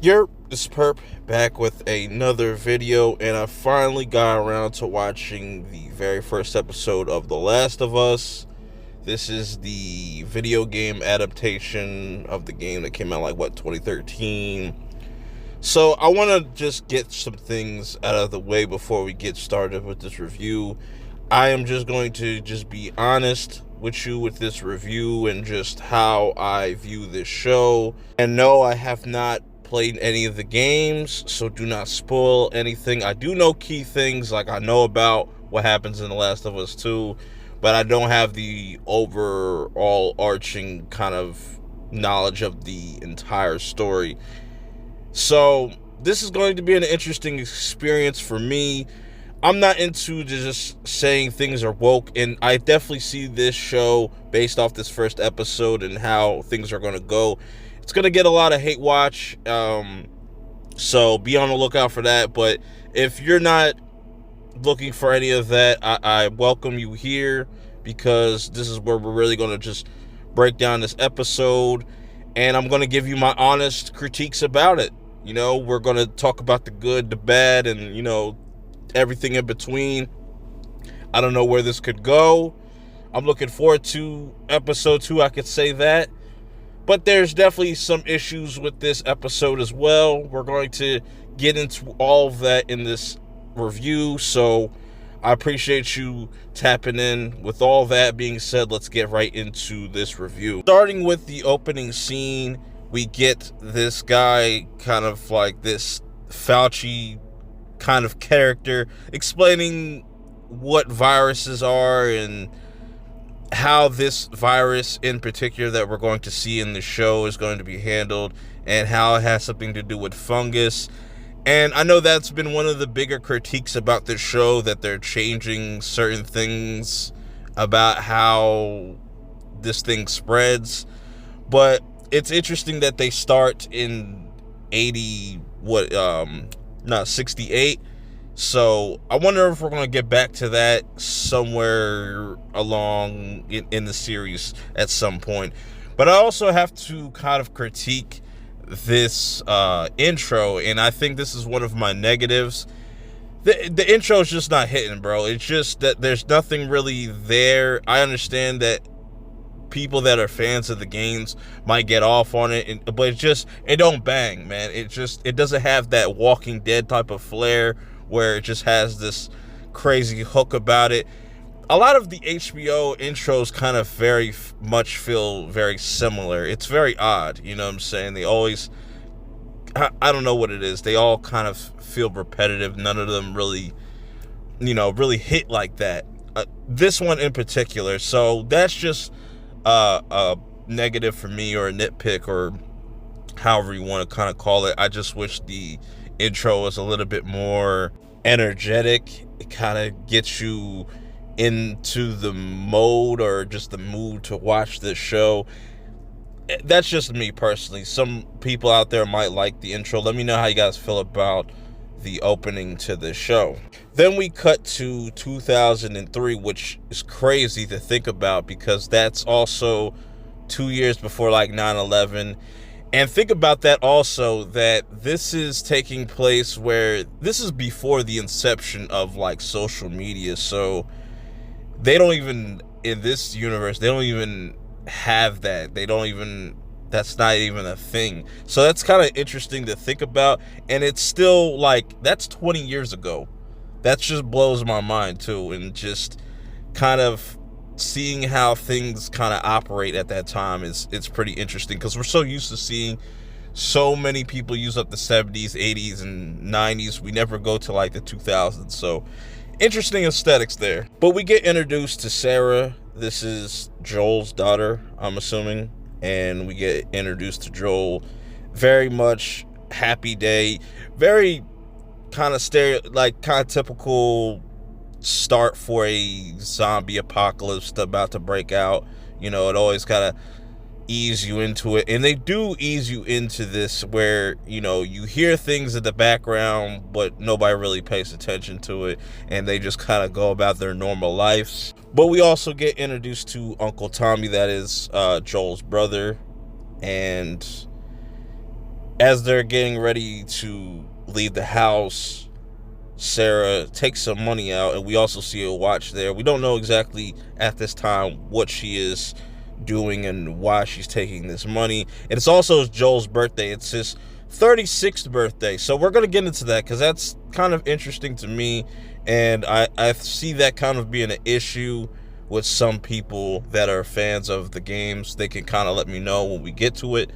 Yerp, this is Perp back with another video, and I finally got around to watching the very first episode of The Last of Us. This is the video game adaptation of the game that came out 2013. So I want to just get some things out of the way before we get started with this review. I am just going to be honest with you with this review and just how I view this show. And no, I have not played any of the games, so do not spoil anything. I do know key things, like I know about what happens in The Last of Us 2, but I don't have the overall arching kind of knowledge of the entire story. So this is going to be an interesting experience for me. I'm not into just saying things are woke, and I definitely see this show based off this first episode and how things are going to go. It's going to get a lot of hate watch, so be on the lookout for that. But if you're not looking for any of that, I welcome you here, because this is where we're really going to just break down this episode, and I'm going to give you my honest critiques about it. You know, we're going to talk about the good, the bad, and, you know, everything in between. I don't know where this could go. I'm looking forward to episode 2, I could say that. But there's definitely some issues with this episode as well. We're going to get into all of that in this review, so I appreciate you tapping in. With all that being said, let's get right into this review. Starting with the opening scene, we get this guy, kind of like this Fauci kind of character, explaining what viruses are and how this virus in particular that we're going to see in the show is going to be handled, and how it has something to do with fungus. And I know that's been one of the bigger critiques about this show, that they're changing certain things about how this thing spreads. But it's interesting that they start in 68. So I wonder if we're going to get back to that somewhere along in the series at some point. But I also have to kind of critique this intro, and I think this is one of my negatives. The intro is just not hitting, bro. It's just that there's nothing really there. I understand that people that are fans of the games might get off on it, but it don't bang, man. It doesn't have that Walking Dead type of flair, where it just has this crazy hook about it. A lot of the HBO intros kind of very much feel very similar. It's very odd, you know what I'm saying? They always, I don't know what it is. They all kind of feel repetitive. None of them really, really hit like that. This one in particular. So that's just a negative for me, or a nitpick, or however you want to kind of call it. I just wish the intro was a little bit more energetic. It kind of gets you into the mode, or just the mood to watch this show. That's just me personally. Some people out there might like the intro. Let me know how you guys feel about the opening to this show. Then we cut to 2003, which is crazy to think about, because that's also 2 years before 9/11. And think about that also, that this is taking place where this is before the inception of social media. So they don't even, in this universe, they don't even have that. That's not even a thing. So that's kind of interesting to think about. And it's still that's 20 years ago. That just blows my mind too. And just kind of seeing how things kind of operate at that time it's pretty interesting, because we're so used to seeing so many people use up the 70s, 80s, and 90s. We never go to the 2000s. So interesting aesthetics there. But we get introduced to Sarah. This is Joel's daughter, I'm assuming, and we get introduced to Joel. Very much happy day, very kind of typical start for a zombie apocalypse about to break out. It always kind of ease you into it, and they do ease you into this, where you hear things in the background, but nobody really pays attention to it, and they just kind of go about their normal lives. But we also get introduced to Uncle Tommy, that is Joel's brother, and As they're getting ready to leave the house, Sarah takes some money out, and we also see a watch there. We don't know exactly at this time what she is doing and why she's taking this money. And it's also Joel's birthday. It's his 36th birthday. So we're going to get into that because that's kind of interesting to me. And I see that kind of being an issue with some people that are fans of the games. They can kind of let me know when we get to it.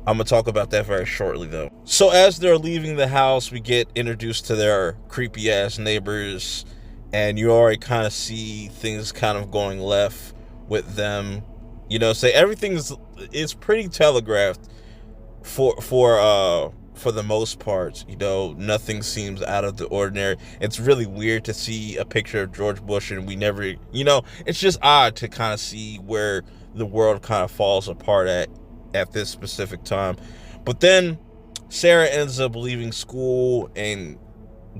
I'm going to talk about that very shortly, though. So as they're leaving the house, we get introduced to their creepy-ass neighbors, and you already kind of see things kind of going left with them. You know, say everything is pretty telegraphed for the most part. You know, nothing seems out of the ordinary. It's really weird to see a picture of George Bush, and we never, you know, it's just odd to kind of see where the world kind of falls apart at this specific time. But then Sarah ends up leaving school and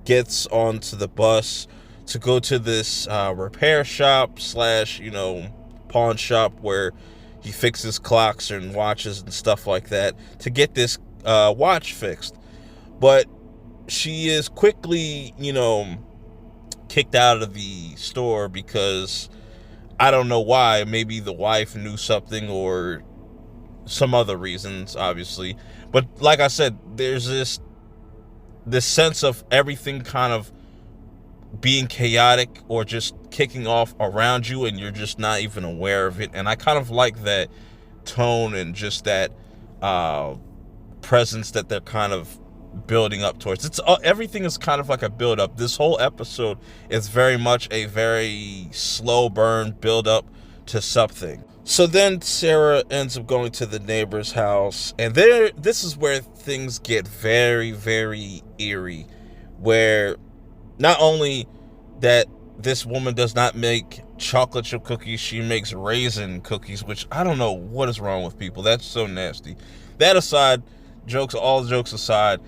gets onto the bus to go to this repair shop / you know, pawn shop where he fixes clocks and watches and stuff like that to get this watch fixed. But she is quickly, you know, kicked out of the store because I don't know why. Maybe the wife knew something or some other reasons, obviously. But like I said, there's this sense of everything kind of being chaotic or just kicking off around you, and you're just not even aware of it. And I kind of like that tone and just that presence that they're kind of building up towards. It's everything is kind of like a build up. This whole episode is very much a very slow burn build up to something. So then Sarah ends up going to the neighbor's house, and this is where things get very, very eerie, where not only that this woman does not make chocolate chip cookies, she makes raisin cookies, which I don't know what is wrong with people. That's so nasty. That aside, all jokes aside,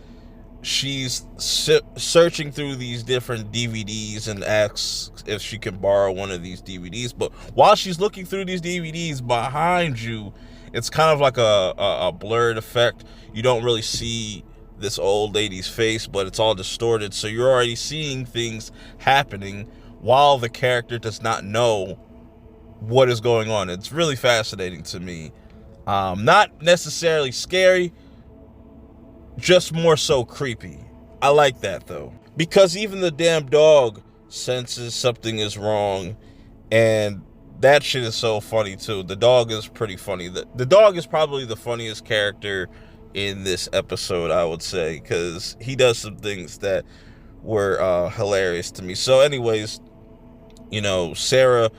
she's searching through these different DVDs and asks if she can borrow one of these DVDs. But while she's looking through these DVDs, behind you, it's kind of like a blurred effect. You don't really see this old lady's face, but it's all distorted. So you're already seeing things happening while the character does not know what is going on. It's really fascinating to me. Not necessarily scary, just more so creepy. I like that, though, because even the damn dog senses something is wrong, and that shit is so funny too. The dog is pretty funny. The dog is probably the funniest character in this episode, I would say, because he does some things that were hilarious to me. So anyways, you know, Sarah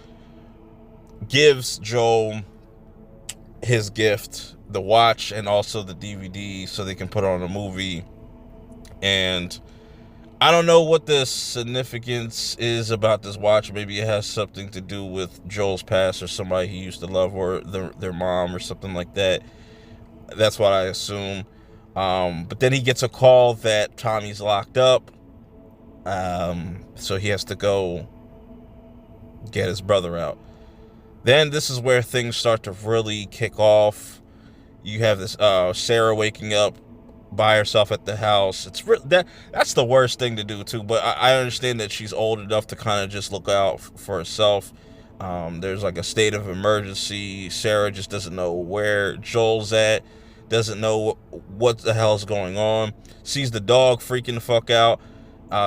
gives Joel his gift, the watch and also the DVD, so they can put on a movie. And I don't know what the significance is about this watch. Maybe it has something to do with Joel's past or somebody he used to love, or their mom or something like that. That's what I assume. But then he gets a call that Tommy's locked up, so he has to go get his brother out. Then this is where things start to really kick off. You have this Sarah waking up by herself at the house. That's the worst thing to do too, but I understand that she's old enough to kind of just look out for herself. There's like a state of emergency. Sarah just doesn't know where Joel's at, doesn't know what the hell's going on, sees the dog freaking the fuck out,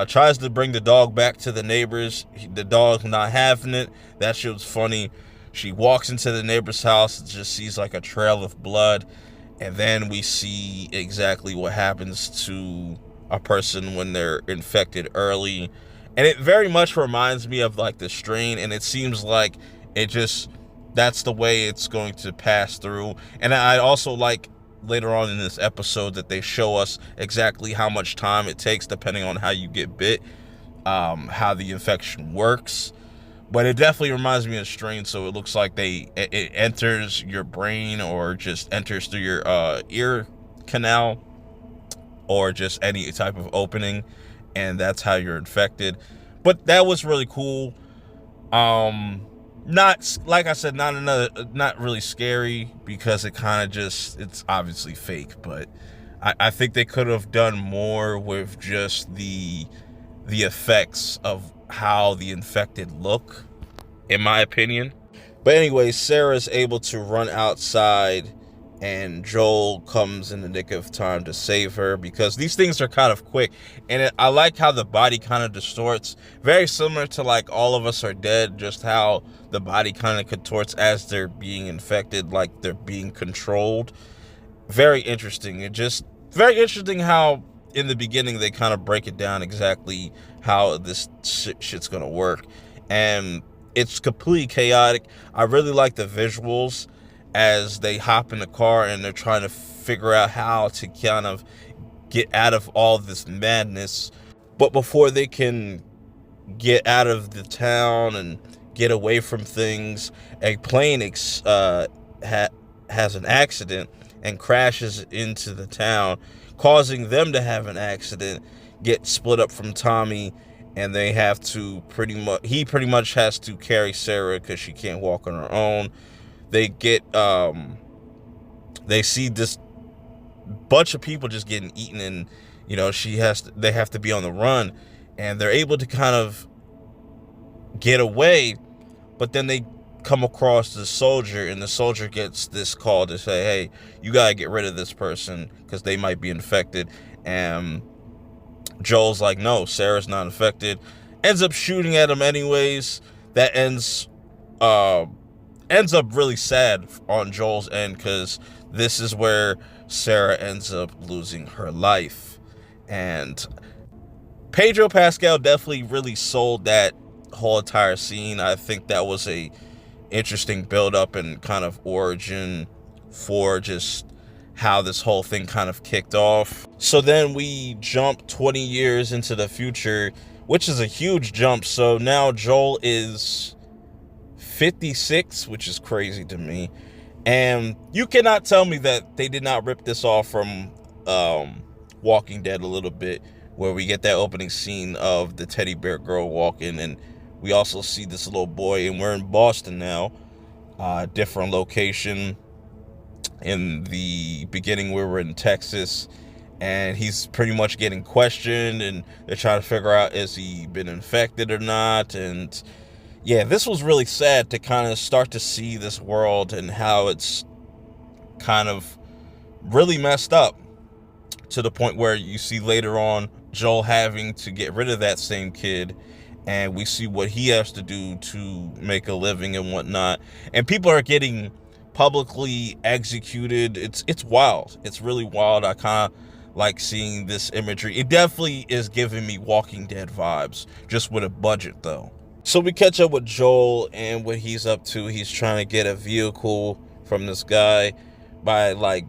tries to bring the dog back to the neighbors. The dog's not having it. That shit was funny. She walks into the neighbor's house and just sees like a trail of blood. And then we see exactly what happens to a person when they're infected early. And it very much reminds me of like the strain. And it seems like that's the way it's going to pass through. And I also like later on in this episode that they show us exactly how much time it takes depending on how you get bit, how the infection works. But it definitely reminds me of strain, so it looks like it enters your brain or just enters through your ear canal or just any type of opening, and that's how you're infected. But that was really cool. Not, like I said, not really scary, because it's obviously fake, but I think they could have done more with just the effects of how the infected look, in my opinion. But anyway, Sarah's able to run outside, and Joel comes in the nick of time to save her, because these things are kind of quick. And I like how the body kind of distorts, very similar to like All of Us Are Dead, just how the body kind of contorts as they're being infected, like they're being controlled. Very interesting. It just very interesting how in the beginning they kind of break it down exactly how this shit's gonna work, and it's completely chaotic. I really like the visuals as they hop in the car and they're trying to figure out how to kind of get out of all this madness. But before they can get out of the town and get away from things, a plane has an accident and crashes into the town, causing them to have an accident, get split up from Tommy, and they have to he pretty much has to carry Sarah because she can't walk on her own. They get they see this bunch of people just getting eaten, and they have to be on the run, and they're able to kind of get away, but then they come across the soldier, and the soldier gets this call to say, hey, you gotta get rid of this person because they might be infected. And Joel's like, no, Sarah's not infected. Ends up shooting at him anyways. That ends up really sad on Joel's end, because this is where Sarah ends up losing her life. And Pedro Pascal definitely really sold that whole entire scene. I think that was a interesting build up and kind of origin for just how this whole thing kind of kicked off. So then we jump 20 years into the future, which is a huge jump. So now Joel is 56, which is crazy to me. And you cannot tell me that they did not rip this off from Walking Dead a little bit, where we get that opening scene of the teddy bear girl walking, and we also see this little boy, and we're in Boston now, different location. In the beginning, we were in Texas, and he's pretty much getting questioned, and they're trying to figure out, is he been infected or not? And yeah, this was really sad to kind of start to see this world and how it's kind of really messed up, to the point where you see later on Joel having to get rid of that same kid, and we see what he has to do to make a living and whatnot. And people are getting publicly executed. It's wild. It's really wild. I kind of like seeing this imagery. It definitely is giving me Walking Dead vibes, just with a budget though. So we catch up with Joel and what he's up to. He's trying to get a vehicle from this guy by like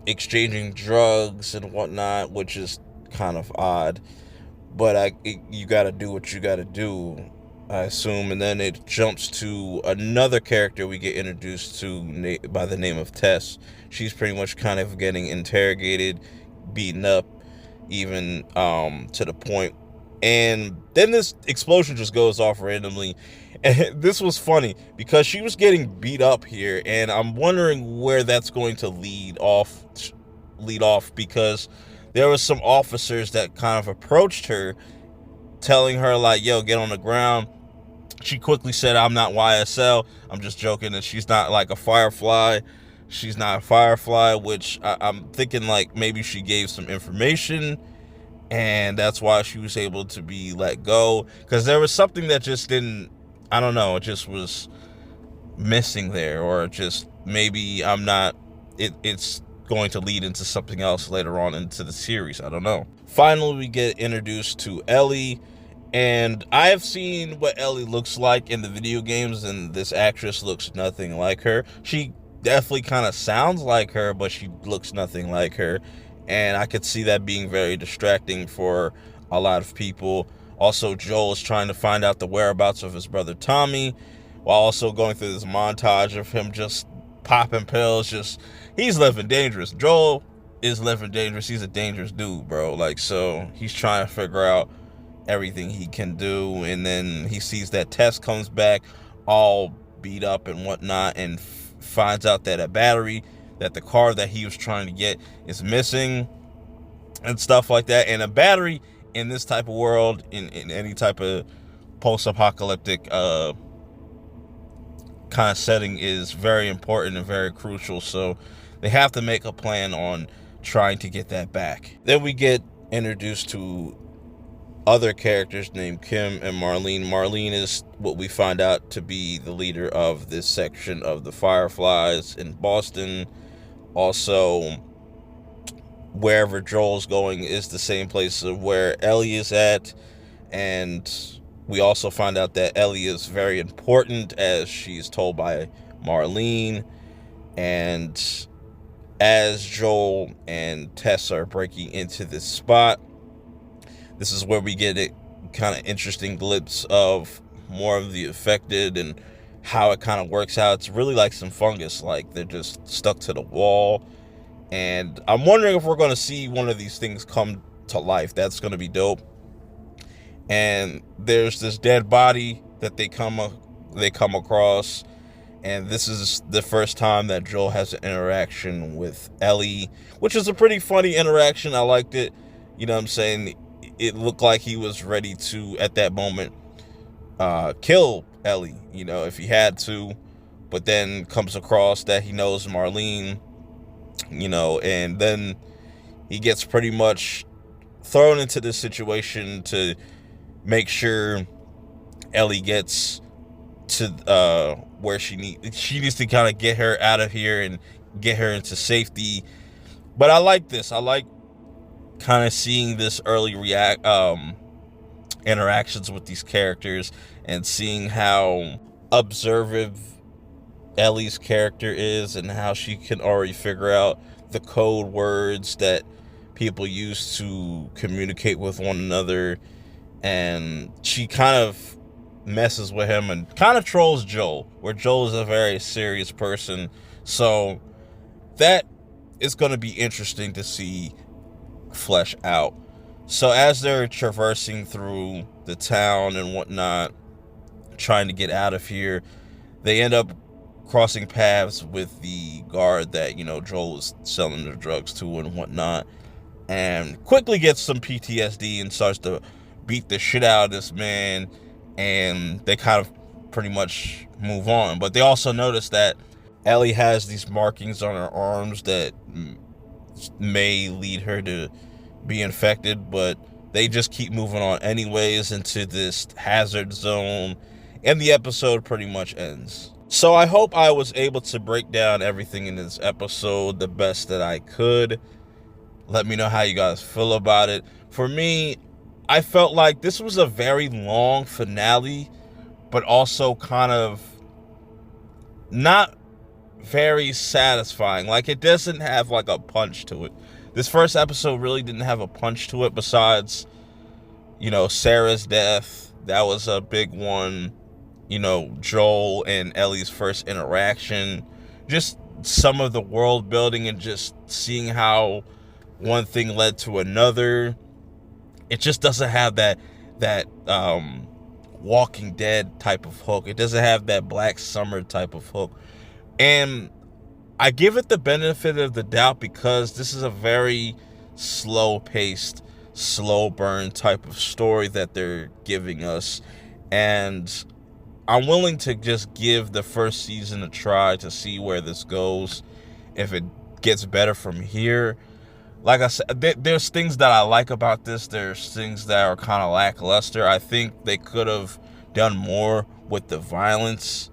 exchanging drugs and whatnot, which is kind of odd. But you gotta do what you gotta do, I assume. And then it jumps to another character we get introduced to by the name of Tess. She's pretty much kind of getting interrogated, beaten up, even to the point. And then this explosion just goes off randomly. And this was funny because she was getting beat up here, and I'm wondering where that's going to lead off, because there was some officers that kind of approached her, telling her like, yo, get on the ground. She quickly said, I'm not YSL. I'm just joking. And she's not like a Firefly. She's not a Firefly, which I'm thinking like maybe she gave some information, and that's why she was able to be let go. Because there was something that just didn't, I don't know, it just was missing there. Or just maybe it's going to lead into something else later on into the series. I don't know. Finally, we get introduced to Ellie, and I have seen what Ellie looks like in the video games, and this actress looks nothing like her. She definitely kind of sounds like her, but she looks nothing like her, and I could see that being very distracting for a lot of people. Also, Joel is trying to find out the whereabouts of his brother Tommy, while also going through this montage of him just popping pills. He's living dangerous. Joel is living dangerous. He's a dangerous dude, bro. Like, so he's trying to figure out everything he can do. And then he sees that Tess comes back all beat up and whatnot, and finds out that a battery that the car that he was trying to get is missing. and stuff like that. And a battery in this type of world, in any type of post-apocalyptic kind of setting, is very important and very crucial. So they have to make a plan on trying to get that back. Then we get introduced to other characters named Kim and Marlene. Marlene is what we find out to be the leader of this section of the Fireflies in Boston. Also, wherever Joel's going is the same place where Ellie is at. And we also find out that Ellie is very important, as she's told by Marlene. And as Joel and Tess are breaking into this spot, this is where we get a kind of interesting glimpse of more of the affected and how it kind of works out. It's really like some fungus, like they're just stuck to the wall. And I'm wondering if we're going to see one of these things come to life. That's going to be dope. And there's this dead body that they come across. And this is the first time that Joel has an interaction with Ellie, which is a pretty funny interaction. I liked it. You know what I'm saying? It looked like he was ready to, at that moment, kill Ellie, you know, if he had to. But then comes across that he knows Marlene, you know, and then he gets pretty much thrown into this situation to make sure Ellie gets to where she needs to kind of get her out of here and get her into safety. But I like this. I like kind of seeing this early interactions with these characters and seeing how observant Ellie's character is and how she can already figure out the code words that people use to communicate with one another. And she kind of messes with him and kind of trolls Joel, where Joel is a very serious person. So that is going to be interesting to see flesh out. So as they're traversing through the town and whatnot, trying to get out of here, they end up crossing paths with the guard that, you know, Joel is selling the drugs to and whatnot, and quickly gets some PTSD and starts to beat the shit out of this man. And they kind of pretty much move on. But they also notice that Ellie has these markings on her arms that may lead her to be infected, but they just keep moving on anyways into this hazard zone, and the episode pretty much ends. So I hope I was able to break down everything in this episode the best that I could. Let me know how you guys feel about it. For me, I felt like this was a very long finale, but also kind of not very satisfying. Like, it doesn't have like a punch to it. This first episode really didn't have a punch to it besides, you know, Sarah's death. That was a big one. You know, Joel and Ellie's first interaction. Just some of the world building and just seeing how one thing led to another. It just doesn't have that Walking Dead type of hook. It doesn't have that Black Summer type of hook. And I give it the benefit of the doubt because this is a very slow-paced, slow burn type of story that they're giving us. And I'm willing to just give the first season a try to see where this goes. If it gets better from here. Like I said, there's things that I like about this. There's things that are kind of lackluster. I think they could have done more with the violence.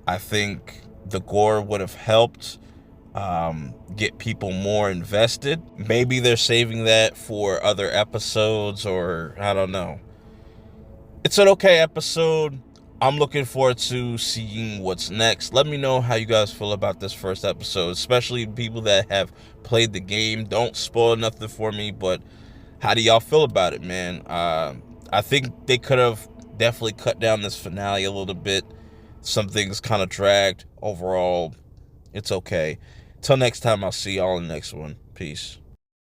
I think the gore would have helped get people more invested. Maybe they're saving that for other episodes, or I don't know. It's an okay episode. I'm looking forward to seeing what's next. Let me know how you guys feel about this first episode, especially people that have played the game. Don't spoil nothing for me, but how do y'all feel about it, man? I think they could have definitely cut down this finale a little bit. Some things kind of dragged. Overall, it's okay. Till next time, I'll see y'all in the next one. Peace.